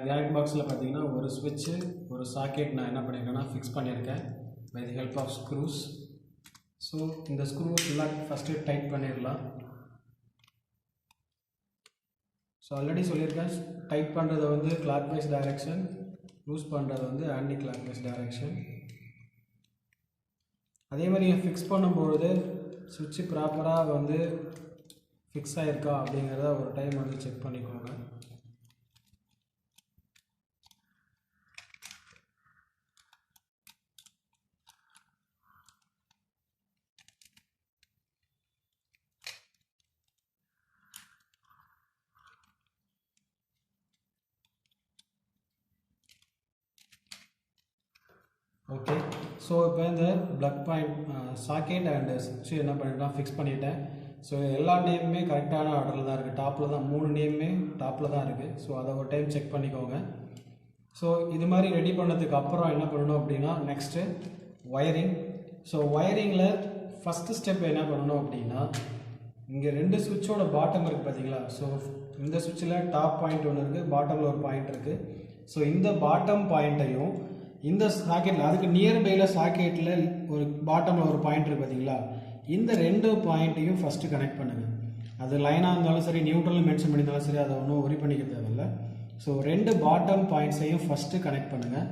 கேலக்ட் பாக்ஸில் பார்த்தீங்கன்னா ஒரு ஸ்விட்சு ஒரு சாக்கெட் நான் என்ன பண்ணியிருக்கேன்னா ஃபிக்ஸ் பண்ணியிருக்கேன் by the help of screws. So இந்த ஸ்க்ரூ ஃபுல்லாக ஃபஸ்ட்டு டைட் பண்ணிடலாம். ஸோ ஆல்ரெடி சொல்லியிருக்கேன், டைட் பண்ணுறது வந்து கிளாக் வைஸ் டைரெக்ஷன், லூஸ் பண்ணுறது வந்து ஆன்டி கிளாக் வைஸ் டைரெக்ஷன். அதே மாதிரி நீங்கள் ஃபிக்ஸ் பண்ணும்பொழுது சுவிட்சு ப்ராப்பராக வந்து ஃபிக்ஸ் ஆகிருக்கா அப்படிங்கிறத ஒரு டைம் வந்து செக் பண்ணிக்கோங்க. ஓகே, ஸோ இப்போ இந்த ப்ளக் பாயிண்ட் சாக்கெட் அண்ட் சுவிட்சு என்ன பண்ணிட்டேன், ஃபிக்ஸ் பண்ணிட்டேன். ஸோ எல்லா நேமுமே கரெக்டான ஆர்டரில் தான் இருக்குது. டாப்பில் தான் 3 நேமுமே டாப்பில் தான் இருக்குது. ஸோ அதை ஒரு டைம் செக் பண்ணிக்கோங்க. ஸோ இது மாதிரி ரெடி பண்ணதுக்கு அப்புறம் என்ன பண்ணணும் அப்படின்னா நெக்ஸ்ட்டு ஒயரிங். ஸோ ஒயரிங்கில் ஃபஸ்ட்டு ஸ்டெப் என்ன பண்ணணும் அப்படின்னா, இங்கே 2 சுவிட்சோட பாட்டம் இருக்குது பார்த்தீங்களா. ஸோ இந்த சுவிட்சில் டாப் பாயிண்ட் ஒன்று இருக்குது, பாட்டமில் ஒரு பாயிண்ட் இருக்குது. ஸோ இந்த பாட்டம் பாயிண்ட்டையும் இந்த சாக்கெட்டில் அதுக்கு நியர்பையில் சாக்கெட்டில் ஒரு பாட்டமில் ஒரு பாயிண்ட் இருக்குது பார்த்தீங்களா, இந்த 2 பாயிண்ட்டையும் ஃபஸ்ட்டு கனெக்ட் பண்ணுங்கள். அது லைனாக இருந்தாலும் சரி, நியூட்ரல் மென்ஷன் பண்ணியிருந்தாலும் சரி, அதை ஒன்றும் ஒரி பண்ணிக்க தேவையில்லை. ஸோ 2 பாட்டம் பாயிண்ட்ஸையும் ஃபஸ்ட்டு கனெக்ட் பண்ணுங்கள்.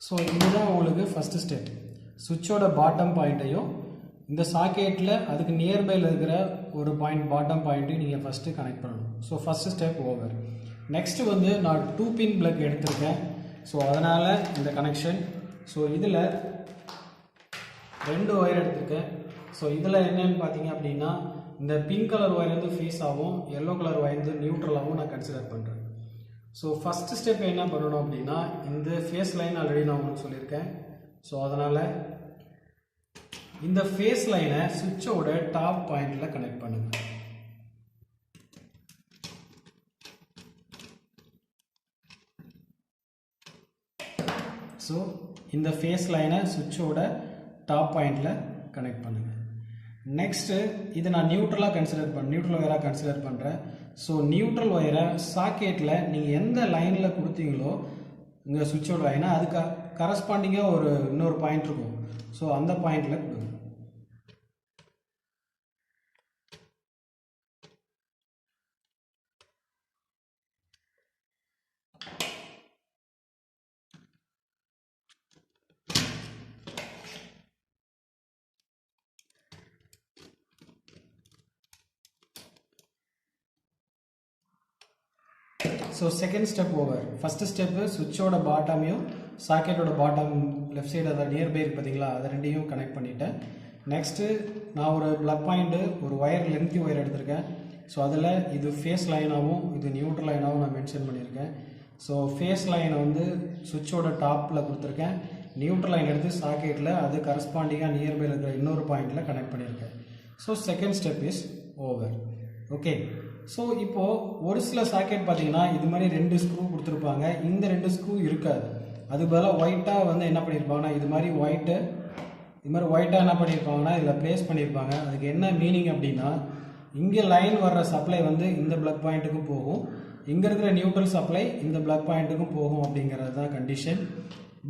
ஸோ இதுதான் உங்களுக்கு ஃபஸ்ட்டு ஸ்டெப். சுவிட்சோட பாட்டம் பாயிண்ட்டையும் இந்த சாக்கெட்டில் அதுக்கு நியர்பையில் இருக்கிற ஒரு பாயிண்ட் பாட்டம் பாயிண்ட்டையும் நீங்கள் ஃபஸ்ட்டு கனெக்ட் பண்ணணும். So first step over. Next வந்து நான் 2 பின் பிளக் எடுத்திருக்கேன். ஸோ அதனால் இந்த கனெக்ஷன். ஸோ இதில் 2 ஒயர் எடுத்திருக்கேன். ஸோ இதில் என்னென்னு பார்த்தீங்க அப்படின்னா, இந்த பிங்க் கலர் ஒயர் வந்து ஃபேஸாகவும் எல்லோ கலர் ஒயர் வந்து நியூட்ரலாகவும் நான் கன்சிடர் பண்ணுறேன். ஸோ ஃபஸ்ட்டு ஸ்டெப் என்ன பண்ணணும் அப்படின்னா, இந்த ஃபேஸ் லைன் ஆல்ரெடி நான் உங்களுக்கு சொல்லியிருக்கேன். ஸோ அதனால் இந்த ஃபேஸ் லைனை சுவிட்சோட டாப் பாயிண்டில் கனெக்ட் பண்ணுங்கள். ஸோ இந்த ஃபேஸ் லைனை சுவிட்சோட டாப் பாயிண்டில் கனெக்ட் பண்ணுங்கள். நெக்ஸ்ட்டு இது நான் நியூட்ரல் ஒயராக கன்சிடர் பண்ணுறேன். ஸோ நியூட்ரல் ஒயரை சாக்கெட்டில் நீங்கள் எந்த லைனில் கொடுத்தீங்களோ உங்கள் சுவிட்சோட லைனை, அதுக்கு கரஸ்பாண்டிங்காக இன்னொரு பாயிண்ட் இருக்கும். ஸோ அந்த பாயிண்டில் கொடுங்க. So second step over. First step சுவிட்சோட பாட்டமையும் சாக்கெட்டோட பாட்டம் லெஃப்ட் சைடு அதை நியர்பை இருக்குது பார்த்தீங்களா, அதை 2ஐயும் கனெக்ட் பண்ணிவிட்டேன். நெக்ஸ்ட்டு நான் ஒரு ப்ளக் பாயிண்ட்டு ஒரு ஒயர் லென்த்தி ஒயர் எடுத்திருக்கேன். ஸோ அதில் இது ஃபேஸ் லைனாகவும் இது நியூட்ரல் லைனாகவும் நான் மென்ஷன் பண்ணியிருக்கேன். ஸோ ஃபேஸ் லைனை வந்து சுவிட்சோட டாப்பில் கொடுத்துருக்கேன். நியூட்ரல் லைன் எடுத்து சாக்கெட்டில் அது கரஸ்பாண்டிங்காக நியர்பையில் இருக்கிற இன்னொரு பாயிண்டில் கனெக்ட் பண்ணியிருக்கேன். So second step is over. Okay, so இப்போது ஒரு சில சாக்கெட் பார்த்தீங்கன்னா இது மாதிரி 2 ஸ்க்ரூ கொடுத்துருப்பாங்க. இந்த 2 ஸ்க்ரூ இருக்காது. அது பதிலாக ஒயிட்டாக வந்து என்ன பண்ணியிருப்பாங்கன்னா, இது மாதிரி ஒயிட்டாக என்ன பண்ணியிருப்பாங்கன்னா இதில் ப்ளேஸ் பண்ணியிருப்பாங்க. அதுக்கு என்ன மீனிங் அப்படின்னா, இங்கே லைன் வர்ற சப்ளை வந்து இந்த ப்ளக் பாயிண்ட்டுக்கும் போகும், இங்கே இருக்கிற நியூட்ரல் சப்ளை இந்த ப்ளக் பாயிண்ட்டுக்கும் போகும் அப்படிங்கிறது தான் கண்டிஷன்.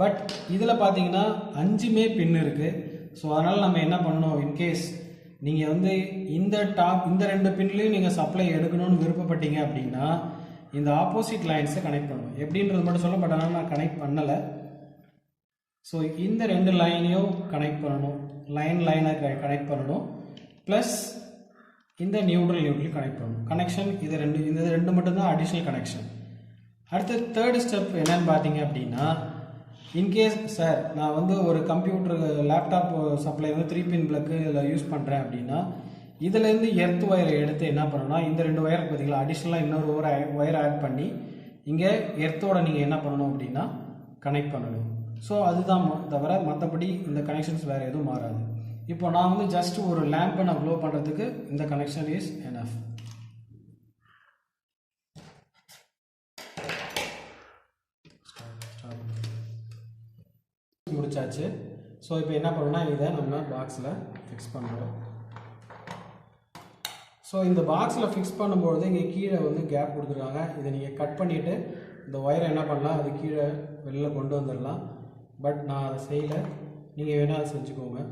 பட் இதில் பார்த்தீங்கன்னா 5மே பின் இருக்குது. ஸோ அதனால் நம்ம என்ன பண்ணணும், இன்கேஸ் நீங்கள் வந்து இந்த 2 பின்லையும் நீங்கள் சப்ளை எடுக்கணும்னு விருப்பப்பட்டீங்க அப்படின்னா இந்த ஆப்போசிட் லைன்ஸை கனெக்ட் பண்ணணும். எப்படின்றது மட்டும் சொல்ல, பட் ஆனால் நான் கனெக்ட் பண்ணலை. ஸோ இந்த 2 லைனையும் கனெக்ட் பண்ணணும், லைனை கனெக்ட் பண்ணணும். ப்ளஸ் இந்த நியூட்ரல் கனெக்ட் பண்ணணும். கனெக்ஷன் இந்த ரெண்டு மட்டும்தான் அடிஷ்னல் கனெக்ஷன். அடுத்து தேர்ட் ஸ்டெப் என்னன்னு பார்த்தீங்க அப்படின்னா, இன்கேஸ் சார் நான் வந்து ஒரு கம்ப்யூட்டர் லேப்டாப் சப்ளை வந்து 3 பின் பிளக்கு இதில் யூஸ் பண்ணுறேன் அப்படின்னா இதுலேருந்து எர்த் ஒயரை எடுத்து என்ன பண்ணணும்னா இந்த 2 ஒயருக்கு பார்த்தீங்களா அடிஷ்னலாக இன்னொரு ஒயர் ஆட் பண்ணி இங்கே எர்த்தோட நீங்கள் என்ன பண்ணணும் அப்படின்னா கனெக்ட் பண்ணணும். ஸோ அதுதான் தவிர மற்றபடி இந்த கனெக்ஷன்ஸ் வேறு எதுவும் மாறாது. இப்போ நான் வந்து ஜஸ்ட் ஒரு லேம்பை நான் க்ளோ பண்ணுறதுக்கு இந்த கனெக்ஷன் இஸ் எனஃப். முடிச்சாச்சு. ஸோ இப்போ என்ன பண்ணணும்னா இதை நம்ம பாக்ஸில் ஃபிக்ஸ் பண்ணுறோம். ஸோ இந்த பாக்ஸில் ஃபிக்ஸ் பண்ணும்பொழுது இங்கே கீழே வந்து கேப் கொடுத்துருக்காங்க. இதை நீங்கள் கட் பண்ணிவிட்டு இந்த ஒயரை என்ன பண்ணலாம், அது கீழே வெளியில் கொண்டு வந்துடலாம். பட் நான் அதை செய்யலை, நீங்கள் வேணால் அதை செஞ்சுக்கோங்க.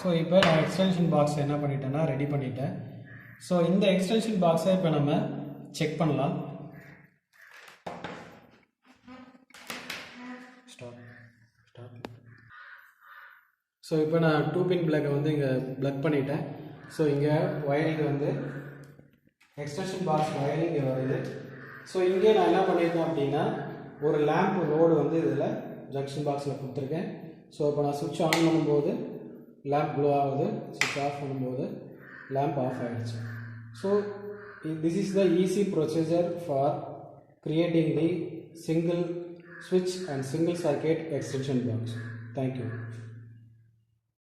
ஸோ இப்போ நான் எக்ஸ்டென்ஷன் பாக்ஸ் என்ன பண்ணிட்டேன்னா ரெடி பண்ணிட்டேன். ஸோ இந்த எக்ஸ்டென்ஷன் பாக்ஸை இப்போ நம்ம செக் பண்ணலாம். ஸோ இப்போ நான் 2 பின் பிளக்கை வந்து இங்கே பிளக் பண்ணிட்டேன். ஸோ இங்கே ஒயரிங் வந்து எக்ஸ்டென்ஷன் பாக்ஸ் ஒயரிங் இங்கே வருது. ஸோ இங்கே நான் என்ன பண்ணியிருக்கேன் அப்படின்னா ஒரு லேம்ப் லோடு வந்து இதில் ஜங்ஷன் பாக்ஸில் கொடுத்துருக்கேன். ஸோ இப்போ நான் சுவிட்ச் ஆன் பண்ணும்போது லேம்ப் க்ளோ ஆகுது, சுவிட்ச் ஆஃப் பண்ணும்போது லேம்ப் ஆஃப் ஆகிடுச்சு. So this is the easy procedure for creating the single switch and single circuit extension box. Thank you.